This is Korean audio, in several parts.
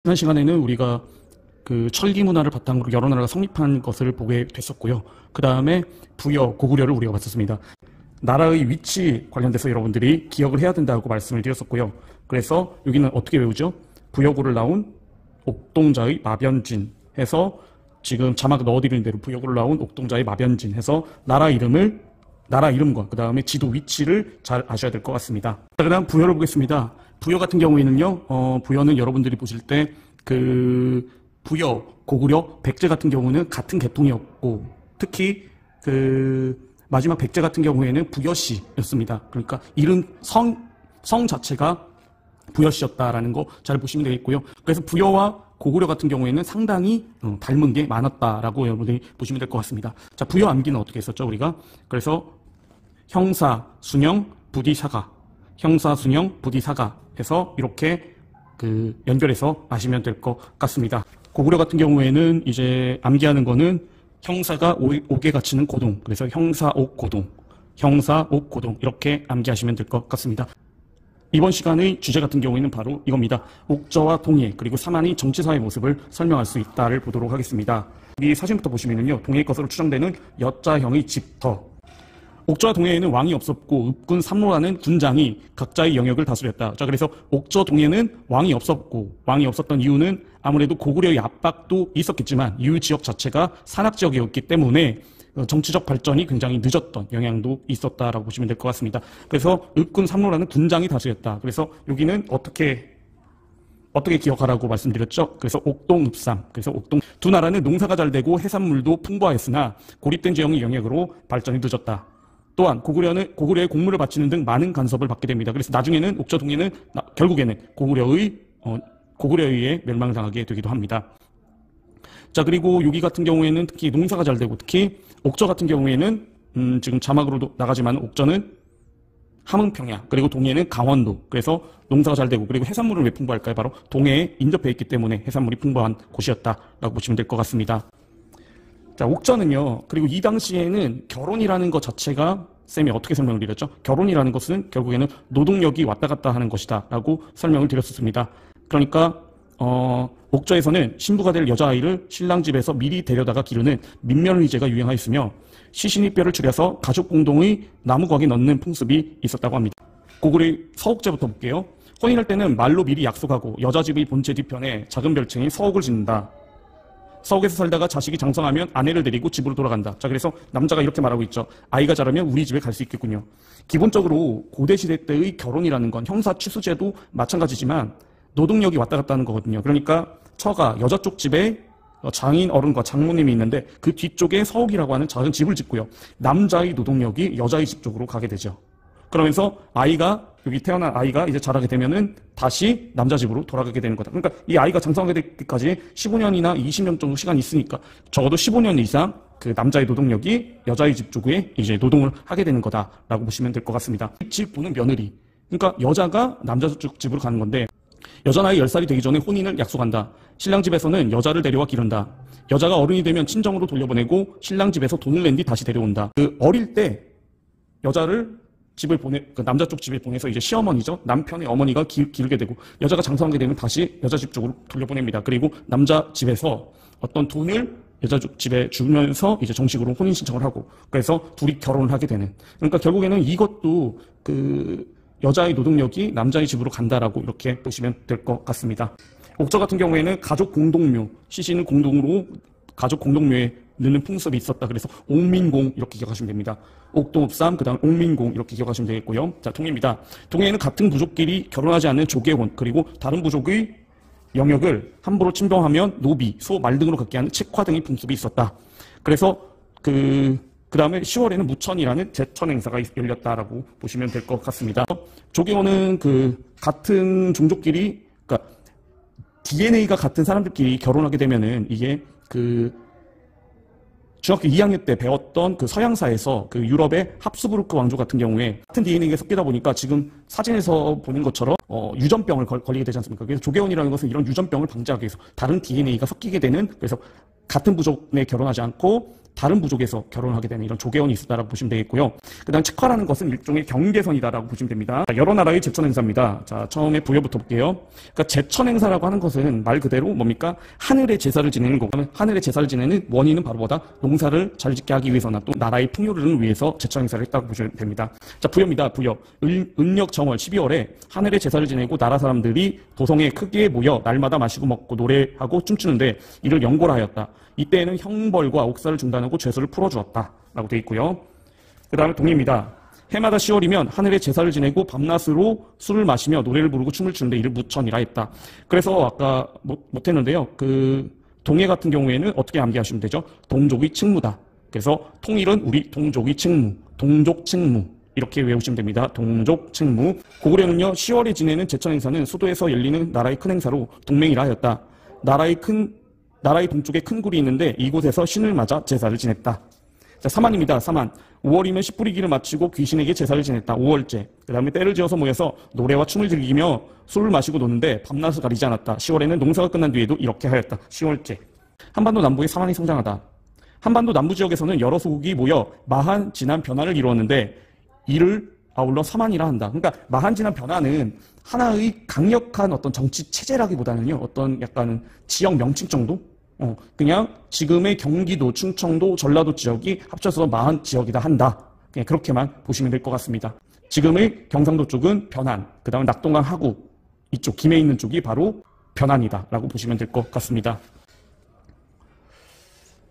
지난 시간에는 우리가 그 철기 문화를 바탕으로 여러 나라가 성립한 것을 보게 됐었고요. 그 다음에 부여, 고구려를 우리가 봤었습니다. 나라의 위치 관련돼서 여러분들이 기억을 해야 된다고 말씀을 드렸었고요. 그래서 여기는 어떻게 외우죠? 부여고를 나온 옥동자의 마변진 해서 지금 자막 넣어드리는 대로 부여고를 나온 옥동자의 마변진 해서 나라 이름과 그 다음에 지도 위치를 잘 아셔야 될 것 같습니다. 자, 그 다음 부여를 보겠습니다. 부여 같은 경우에는요, 부여는 여러분들이 보실 때 부여, 고구려, 백제 같은 경우는 같은 계통이었고, 특히 마지막 백제 같은 경우에는 부여씨였습니다. 그러니까 이름, 성 자체가 부여씨였다라는 거 잘 보시면 되겠고요. 그래서 부여와 고구려 같은 경우에는 상당히 닮은 게 많았다라고 여러분들이 보시면 될 것 같습니다. 자, 부여 암기는 어떻게 했었죠, 우리가? 그래서 형사, 순영, 부디, 사가. 형사, 순영, 부디, 사가 해서 이렇게 연결해서 아시면 될 것 같습니다. 고구려 같은 경우에는 이제 암기하는 거는 형사가 옥에 갇히는 고동. 그래서 형사옥 고동. 형사옥 고동. 이렇게 암기하시면 될 것 같습니다. 이번 시간의 주제 같은 경우에는 바로 이겁니다. 옥저와 동해 그리고 삼한의 정치사회 모습을 설명할 수 있다를 보도록 하겠습니다. 이 사진부터 보시면은요, 동해의 것으로 추정되는 여자형의 집터. 옥저와 동해에는 왕이 없었고 읍군 삼로라는 군장이 각자의 영역을 다스렸다. 자, 그래서 옥저 동해는 왕이 없었고 왕이 없었던 이유는 아무래도 고구려의 압박도 있었겠지만 이 지역 자체가 산악지역이었기 때문에 정치적 발전이 굉장히 늦었던 영향도 있었다라고 보시면 될 것 같습니다. 그래서 읍군 삼로라는 군장이 다스렸다. 그래서 여기는 어떻게 기억하라고 말씀드렸죠? 그래서 옥동, 읍삼. 그래서 두 나라는 농사가 잘 되고 해산물도 풍부하였으나 고립된 지형의 영역으로 발전이 늦었다. 또한 고구려의 공물을 바치는 등 많은 간섭을 받게 됩니다. 그래서 나중에는 옥저 동해는 결국에는 고구려에 의해 멸망당하게 되기도 합니다. 자, 그리고 여기 같은 경우에는 특히 농사가 잘 되고 특히 옥저 같은 경우에는 지금 자막으로도 나가지만 옥저는 함흥평야 그리고 동해는 강원도. 그래서 농사가 잘 되고 그리고 해산물을 왜 풍부할까요? 바로 동해에 인접해 있기 때문에 해산물이 풍부한 곳이었다라고 보시면 될 것 같습니다. 자, 옥저는요, 그리고 이 당시에는 결혼이라는 것 자체가 쌤이 어떻게 설명을 드렸죠? 결혼이라는 것은 결국에는 노동력이 왔다 갔다 하는 것이다 라고 설명을 드렸었습니다. 그러니까 옥저에서는 신부가 될 여자아이를 신랑 집에서 미리 데려다가 기르는 민면의제가 유행하였으며 시신이 뼈를 추려서 가족 공동의 나무곽에 넣는 풍습이 있었다고 합니다. 고구려의 서옥제부터 볼게요. 혼인할 때는 말로 미리 약속하고 여자 집의 본체 뒤편에 작은 별칭인 서옥을 짓는다. 서옥에서 살다가 자식이 장성하면 아내를 데리고 집으로 돌아간다. 자, 그래서 남자가 이렇게 말하고 있죠. 아이가 자라면 우리 집에 갈 수 있겠군요. 기본적으로 고대시대 때의 결혼이라는 건 형사 취수제도 마찬가지지만 노동력이 왔다 갔다 하는 거거든요. 그러니까 처가 여자 쪽 집에 장인 어른과 장모님이 있는데 그 뒤쪽에 서옥이라고 하는 작은 집을 짓고요. 남자의 노동력이 여자의 집 쪽으로 가게 되죠. 그러면서 여기 태어난 아이가 이제 자라게 되면은 다시 남자 집으로 돌아가게 되는 거다. 그러니까 이 아이가 장성하게 되기까지 15년이나 20년 정도 시간이 있으니까 적어도 15년 이상 그 남자의 노동력이 여자의 집 쪽에 이제 노동을 하게 되는 거다라고 보시면 될 것 같습니다. 집 보는 며느리. 그러니까 여자가 남자 쪽 집으로 가는 건데 여자 나이 10살이 되기 전에 혼인을 약속한다. 신랑 집에서는 여자를 데려와 기른다. 여자가 어른이 되면 친정으로 돌려보내고 신랑 집에서 돈을 낸 뒤 다시 데려온다. 어릴 때 여자를 남자 쪽 집에 보내서 이제 시어머니죠. 남편의 어머니가 기르게 되고 여자가 장성하게 되면 다시 여자 집 쪽으로 돌려보냅니다. 그리고 남자 집에서 어떤 돈을 여자 쪽 집에 주면서 이제 정식으로 혼인 신청을 하고 그래서 둘이 결혼을 하게 되는. 그러니까 결국에는 이것도 여자의 노동력이 남자의 집으로 간다라고 이렇게 보시면 될 것 같습니다. 옥저 같은 경우에는 가족 공동묘, 시신은 공동으로 가족 공동묘에 넣는 풍습이 있었다. 그래서 옥민공 이렇게 기억하시면 됩니다. 옥동읍삼, 그 다음 옥민공 이렇게 기억하시면 되겠고요. 자, 동해입니다. 동해에는 같은 부족끼리 결혼하지 않는 조계혼 그리고 다른 부족의 영역을 함부로 침범하면 노비, 소, 말 등으로 갖게 하는 책화 등의 풍습이 있었다. 그래서 그 다음에 10월에는 무천이라는 제천 행사가 열렸다라고 보시면 될 것 같습니다. 조계혼은 같은 종족끼리, 그러니까 DNA가 같은 사람들끼리 결혼하게 되면은 이게 중학교 2학년 때 배웠던 서양사에서 유럽의 합스부르크 왕조 같은 경우에 같은 DNA가 섞이다 보니까 지금 사진에서 보는 것처럼 유전병을 걸리게 되지 않습니까? 그래서 조계혼이라는 것은 이런 유전병을 방지하기 위해서 다른 DNA가 섞이게 되는, 그래서 같은 부족에 결혼하지 않고 다른 부족에서 결혼하게 되는 이런 조계원이 있었다라고 보시면 되겠고요. 그 다음 측화라는 것은 일종의 경계선이다라고 보시면 됩니다. 여러 나라의 제천 행사입니다. 자, 처음에 부여부터 볼게요. 그러니까 제천 행사라고 하는 것은 말 그대로 뭡니까? 하늘의 제사를 지내는 거고, 하늘의 제사를 지내는 원인은 바로 뭐다? 농사를 잘 짓게 하기 위해서나 또 나라의 풍요를 위해서 제천 행사를 했다고 보시면 됩니다. 자, 부여입니다. 부여. 음력 정월 12월에 하늘의 제사를 지내고 나라 사람들이 도성에 크게 모여 날마다 마시고 먹고 노래하고 춤추는데 이를 영고라 하였다. 이때에는 형벌과 옥사를 중단하고 죄수를 풀어주었다 라고 되어 있고요. 그 다음에 동의입니다. 해마다 10월이면 하늘의 제사를 지내고 밤낮으로 술을 마시며 노래를 부르고 춤을 추는데 이를 무천이라 했다. 그래서 아까 못했는데요. 그 동해 같은 경우에는 어떻게 암기하시면 되죠? 동족의 칙무다. 그래서 통일은 우리 동족의 칙무, 동족 칙무 이렇게 외우시면 됩니다. 동족 칙무. 고구려는요 10월에 지내는 제천 행사는 수도에서 열리는 나라의 큰 행사로 동맹이라 하였다. 나라의 동쪽에 큰 굴이 있는데 이곳에서 신을 맞아 제사를 지냈다. 자, 사만입니다. 사만. 5월이면 씨 뿌리기를 마치고 귀신에게 제사를 지냈다. 5월째. 그 다음에 때를 지어서 모여서 노래와 춤을 즐기며 술을 마시고 노는데 밤낮을 가리지 않았다. 10월에는 농사가 끝난 뒤에도 이렇게 하였다. 10월째. 한반도 남부에 사만이 성장하다. 한반도 남부 지역에서는 여러 소국이 모여 마한 진한 변화를 이루었는데 이를 아울러 사만이라 한다. 그러니까 마한 진한 변화는 하나의 강력한 어떤 정치 체제라기보다는요, 어떤 약간 지역 명칭 정도? 그냥 지금의 경기도, 충청도, 전라도 지역이 합쳐서 마한 지역이다 한다. 그냥 그렇게만 보시면 될 것 같습니다. 지금의 경상도 쪽은 변안, 그 다음에 낙동강 하구, 이쪽 김해 있는 쪽이 바로 변안이다 라고 보시면 될 것 같습니다.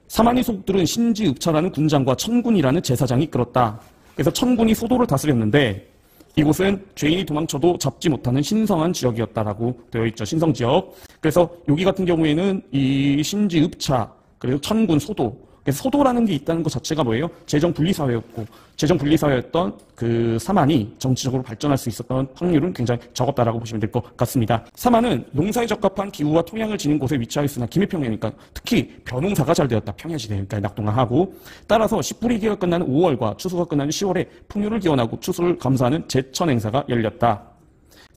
사만의 소국들은 신지읍차라는 군장과 천군이라는 제사장이 이끌었다. 그래서 천군이 소도를 다스렸는데 이곳은 죄인이 도망쳐도 잡지 못하는 신성한 지역이었다라고 되어 있죠. 신성 지역. 그래서 여기 같은 경우에는 이 신지읍차, 그리고 천군, 소도. 그래서 소도라는 게 있다는 것 자체가 뭐예요? 재정 분리 사회였고, 재정 분리 사회였던 그 사만이 정치적으로 발전할 수 있었던 확률은 굉장히 적었다라고 보시면 될 것 같습니다. 사만은 농사에 적합한 기후와 토양을 지닌 곳에 위치하였으나 김해평야니까 특히 벼농사가 잘 되었다. 평야시대, 그러니까 낙동강하고 따라서 씨 뿌리기가 끝나는 5월과 추수가 끝나는 10월에 풍요를 기원하고 추수를 감사하는 제천 행사가 열렸다.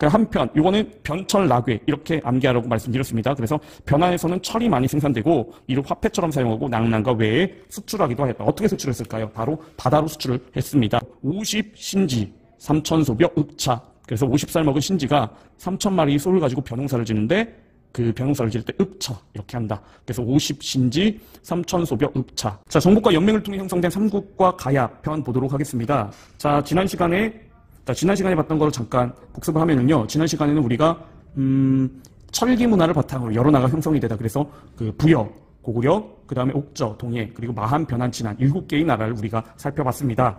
한편 이거는 변철낙외 이렇게 암기하라고 말씀드렸습니다. 그래서 변안에서는 철이 많이 생산되고 이를 화폐처럼 사용하고 낭랑과 외에 수출하기도 하였다. 어떻게 수출했을까요? 바로 바다로 수출을 했습니다. 50신지 3천소벼 읍차. 그래서 50살 먹은 신지가 3,000마리 소를 가지고 벼농사를 지는데 그 벼농사를 지을 때 읍차 이렇게 한다. 그래서 50신지 3천소벼 읍차. 자, 정복과 연맹을 통해 형성된 삼국과 가야 편 보도록 하겠습니다. 자, 지난 시간에 봤던 거를 잠깐 복습을 하면은요, 지난 시간에는 우리가, 철기 문화를 바탕으로 여러 나라가 형성이 되다. 그래서 그 부여, 고구려, 그 다음에 옥저, 동해, 그리고 마한, 변한, 진한 7개의 나라를 우리가 살펴봤습니다.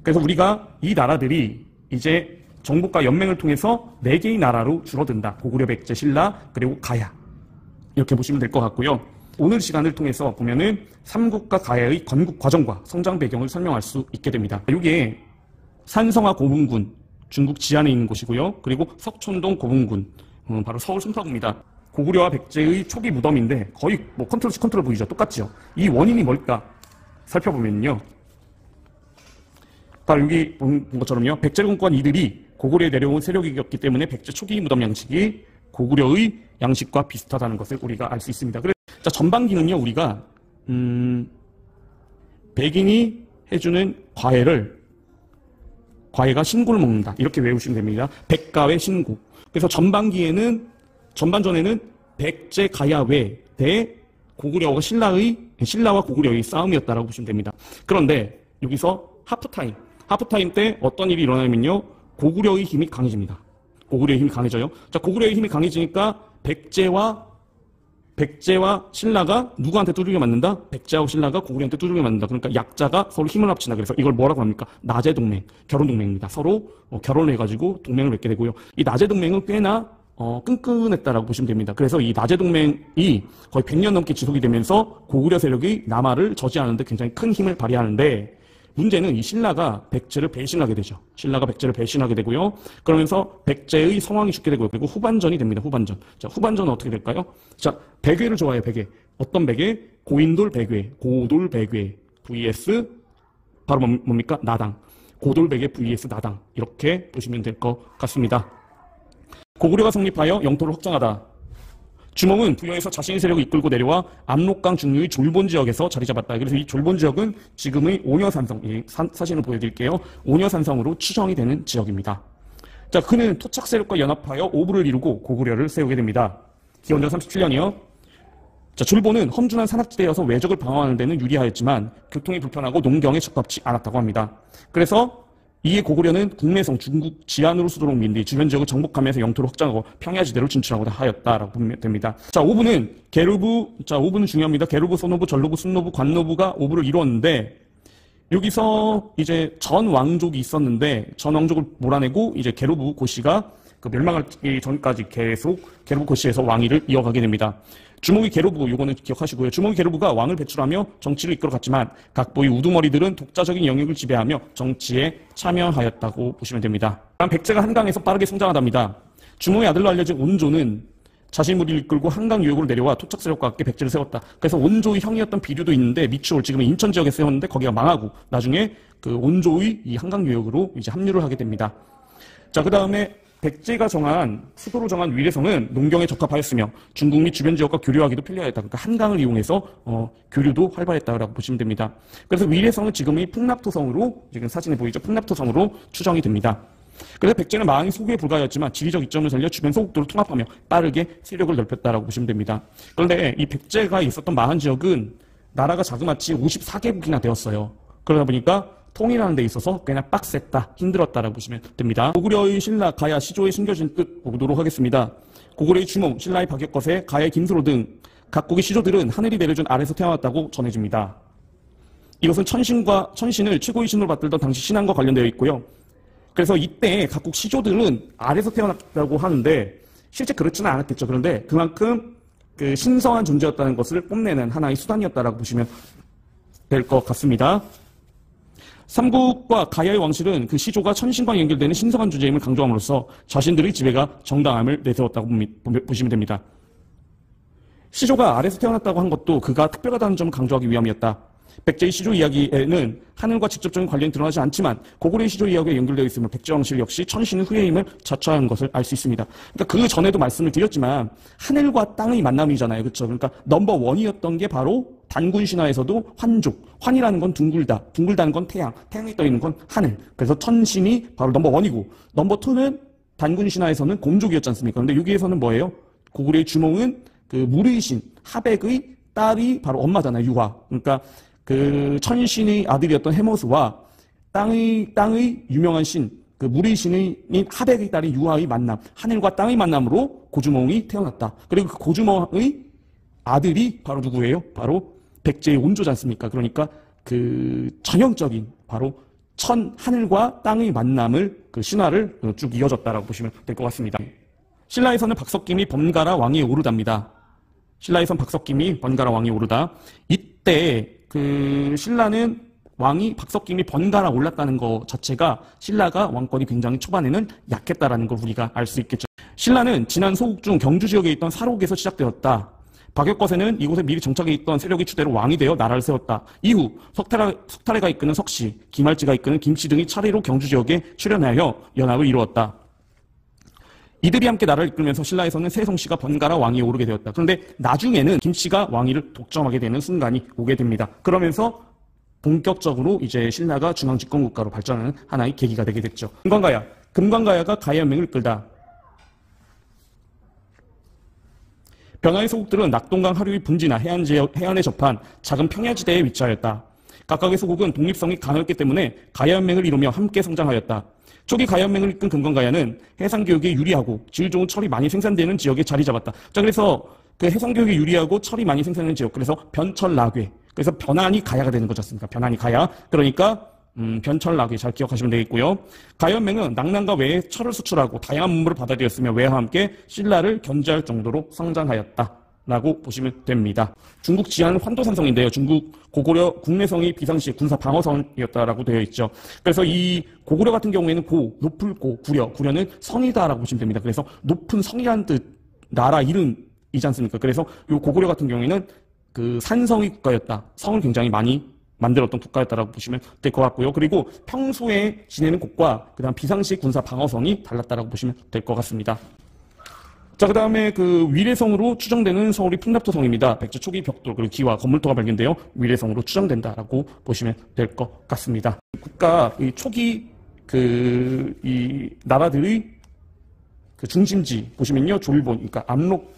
그래서 우리가 이 나라들이 이제 정복과 연맹을 통해서 4개의 나라로 줄어든다. 고구려, 백제, 신라, 그리고 가야. 이렇게 보시면 될 것 같고요. 오늘 시간을 통해서 보면은 삼국과 가야의 건국 과정과 성장 배경을 설명할 수 있게 됩니다. 여기에 산성화 고분군, 중국 지안에 있는 곳이고요. 그리고 석촌동 고분군, 바로 서울 송파구입니다. 고구려와 백제의 초기 무덤인데 거의 뭐 컨트롤 C 컨트롤 V죠. 똑같죠. 이 원인이 뭘까 살펴보면요. 바로 여기 본 것처럼요. 백제 군권 이들이 고구려에 내려온 세력이었기 때문에 백제 초기 무덤 양식이 고구려의 양식과 비슷하다는 것을 우리가 알 수 있습니다. 그래서 자, 전반기는요. 우리가 백인이 해주는 과외가 신고를 먹는다. 이렇게 외우시면 됩니다. 백가외 신고. 그래서 전반전에는 백제 가야외 대 고구려와 신라와 고구려의 싸움이었다라고 보시면 됩니다. 그런데 여기서 하프타임 때 어떤 일이 일어나면요. 고구려의 힘이 강해집니다. 고구려의 힘이 강해져요. 자, 고구려의 힘이 강해지니까 백제와 신라가 누구한테 두들겨 맞는다? 백제하고 신라가 고구려한테 두들겨 맞는다. 그러니까 약자가 서로 힘을 합친다. 그래서 이걸 뭐라고 합니까? 나제 동맹, 결혼 동맹입니다. 서로 결혼을 해가지고 동맹을 맺게 되고요. 이 나제 동맹은 꽤나 끈끈했다라고 보시면 됩니다. 그래서 이 나제 동맹이 거의 100년 넘게 지속이 되면서 고구려 세력이 남하를 저지하는데 굉장히 큰 힘을 발휘하는데 문제는 이 신라가 백제를 배신하게 되죠. 신라가 백제를 배신하게 되고요. 그러면서 백제의 성왕이 죽게 되고요. 그리고 후반전이 됩니다. 후반전. 자, 후반전은 어떻게 될까요? 자, 백외를 좋아해요. 백외. 어떤 백외? 고인돌 백외, 고돌 백외 vs 바로 뭡니까? 나당. 고돌 백외 vs 나당. 이렇게 보시면 될 것 같습니다. 고구려가 성립하여 영토를 확장하다. 주몽은 부여에서 자신의 세력을 이끌고 내려와 압록강 중류의 졸본 지역에서 자리 잡았다. 그래서 이 졸본 지역은 지금의 오녀산성, 이 사진을 보여드릴게요. 오녀산성으로 추정이 되는 지역입니다. 자, 그는 토착 세력과 연합하여 오부를 이루고 고구려를 세우게 됩니다. 기원전 37년이요. 자, 졸본은 험준한 산악지대여서 외적을 방어하는 데는 유리하였지만 교통이 불편하고 농경에 적합치 않았다고 합니다. 그래서 이에 고구려는 국내성 중국 지안으로 수도로 옮긴 뒤 주변 지역을 정복하면서 영토를 확장하고 평야지대로 진출하고자 하였다라고 보면 됩니다. 자, 오부는 게르부, 자, 오부는 중요합니다. 게르부, 소노부, 전노부, 순노부, 관노부가 오부를 이루었는데 여기서 이제 전 왕족이 있었는데 전 왕족을 몰아내고 이제 게르부 고씨가 그 멸망하기 전까지 계속 게르부 고씨에서 왕위를 이어가게 됩니다. 주몽이 게르부, 요거는 기억하시고요. 주몽이 게르부가 왕을 배출하며 정치를 이끌어갔지만 각부의 우두머리들은 독자적인 영역을 지배하며 정치에 참여하였다고 보시면 됩니다. 다음 백제가 한강에서 빠르게 성장하답니다. 주몽의 아들로 알려진 온조는 자신 무리를 이끌고 한강 유역으로 내려와 토착 세력과 함께 백제를 세웠다. 그래서 온조의 형이었던 비류도 있는데 미추홀, 지금의 인천 지역에 세웠는데 거기가 망하고 나중에 그 온조의 이 한강 유역으로 이제 합류를 하게 됩니다. 자, 그 다음에 백제가 정한 수도로 정한 위례성은 농경에 적합하였으며 중국 및 주변 지역과 교류하기도 편리하였다. 그러니까 한강을 이용해서 교류도 활발했다라고 보시면 됩니다. 그래서 위례성은 지금의 풍납토성으로, 지금 사진에 보이죠? 풍납토성으로 추정이 됩니다. 그래서 백제는 망이 소교에 불과하였지만 지리적 이점을 살려 주변 소국도를 통합하며 빠르게 세력을 넓혔다라고 보시면 됩니다. 그런데 이 백제가 있었던 망한 지역은 나라가 자그마치 54개국이나 되었어요. 그러다 보니까 통일하는 데 있어서 그냥 빡셌다, 힘들었다라고 보시면 됩니다. 고구려의 신라, 가야, 시조의 숨겨진 뜻 보도록 하겠습니다. 고구려의 주몽, 신라의 박역거세, 가야의 김수로 등 각국의 시조들은 하늘이 내려준 아래에서 태어났다고 전해집니다. 이것은 천신을 최고의 신으로 받들던 당시 신앙과 관련되어 있고요. 그래서 이때 각국 시조들은 아래에서 태어났다고 하는데 실제 그렇지는 않았겠죠. 그런데 그만큼 그 신성한 존재였다는 것을 뽐내는 하나의 수단이었다라고 보시면 될 것 같습니다. 삼국과 가야의 왕실은 그 시조가 천신과 연결되는 신성한 존재임을 강조함으로써 자신들의 지배가 정당함을 내세웠다고 보시면 됩니다. 시조가 아래에서 태어났다고 한 것도 그가 특별하다는 점을 강조하기 위함이었다. 백제의 시조 이야기에는 하늘과 직접적인 관련이 드러나지 않지만 고구려의 시조 이야기와 연결되어 있으며 백제 왕실 역시 천신의 후예임을 자처한 것을 알 수 있습니다. 그러니까 그 전에도 말씀을 드렸지만 하늘과 땅의 만남이잖아요. 그렇죠? 그러니까 넘버 원이었던 게 바로 단군 신화에서도 환족, 환이라는 건 둥글다, 둥글다는 건 태양, 태양이 떠 있는 건 하늘. 그래서 천신이 바로 넘버 원이고 넘버 투는 단군 신화에서는 곰족이었지 않습니까? 그런데 여기에서는 뭐예요? 고구려의 주몽은 그 물의 신 하백의 딸이 바로 엄마잖아요. 유화. 그러니까 그 천신의 아들이었던 헤모스와 땅의 유명한 신, 그 물의 신인 하백의 딸인 유화의 만남, 하늘과 땅의 만남으로 고주몽이 태어났다. 그리고 그 고주몽의 아들이 바로 누구예요? 바로 백제의 온조지 않습니까? 그러니까 그 전형적인 바로 하늘과 땅의 만남을 그 신화를 쭉 이어졌다라고 보시면 될 것 같습니다. 신라에서는 박석김이 번가라 왕위에 오르답니다. 신라에선 박석김이 번가라 왕위에 오르다. 이때 그 신라는 왕이 박석김이 번갈아 올랐다는 것 자체가 신라가 왕권이 굉장히 초반에는 약했다라는 걸 우리가 알 수 있겠죠. 신라는 지난 소국 중 경주 지역에 있던 사록에서 시작되었다. 박역거세는 이곳에 미리 정착해 있던 세력의 추대로 왕이 되어 나라를 세웠다. 이후 석탈해가 이끄는 석씨, 김할지가 이끄는 김씨 등이 차례로 경주 지역에 출현하여 연합을 이루었다. 이들이 함께 나라를 이끌면서 신라에서는 세송씨가 번갈아 왕위에 오르게 되었다. 그런데 나중에는 김씨가 왕위를 독점하게 되는 순간이 오게 됩니다. 그러면서 본격적으로 이제 신라가 중앙집권국가로 발전하는 하나의 계기가 되게 됐죠. 금관가야가 가야연맹을 이끌다. 변화의 소국들은 낙동강 하류의 분지나 해안에 접한 작은 평야지대에 위치하였다. 각각의 소국은 독립성이 강했기 때문에 가야연맹을 이루며 함께 성장하였다. 초기 가야연맹을 이끈 금관가야는 해상교육에 유리하고 질 좋은 철이 많이 생산되는 지역에 자리 잡았다. 자, 그래서 그 해상교육에 유리하고 철이 많이 생산되는 지역, 그래서 변철락괴, 그래서 변환이 가야가 되는 거지 않습니까? 변환이 가야. 그러니까 변철락괴 잘 기억하시면 되겠고요. 가야연맹은 낙랑과 외에 철을 수출하고 다양한 문물을 받아들였으며 외와 함께 신라를 견제할 정도로 성장하였다. 라고 보시면 됩니다. 중국 지하는 환도산성인데요. 중국 고구려 국내성이 비상시 군사 방어성이었다라고 되어 있죠. 그래서 이 고구려 같은 경우에는 높을 구려는 성이다라고 보시면 됩니다. 그래서 높은 성이라는 뜻, 나라 이름이지 않습니까? 그래서 이 고구려 같은 경우에는 그 산성의 국가였다. 성을 굉장히 많이 만들었던 국가였다라고 보시면 될 것 같고요. 그리고 평소에 지내는 곳과 그다음 비상시 군사 방어성이 달랐다라고 보시면 될 것 같습니다. 자, 그 다음에 그 위례성으로 추정되는 서울이 풍납토성입니다. 백제 초기 벽돌 그리고 기와 건물토가 발견되어 위례성으로 추정된다라고 보시면 될 것 같습니다. 국가 이 초기 이 나라들의 그 중심지 보시면요, 졸본, 그러니까 압록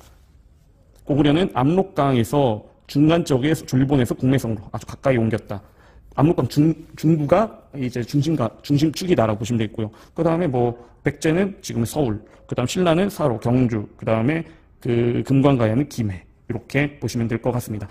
고구려는 압록강에서 중간 쪽에 졸본에서 국내성으로 아주 가까이 옮겼다. 압록강 중부가 이제 중심축이다라고 보시면 되겠고요. 그 다음에 뭐 백제는 지금 서울, 그 다음 신라는 사로, 경주, 그 다음에 그 금관가야는 김해, 이렇게 보시면 될 것 같습니다.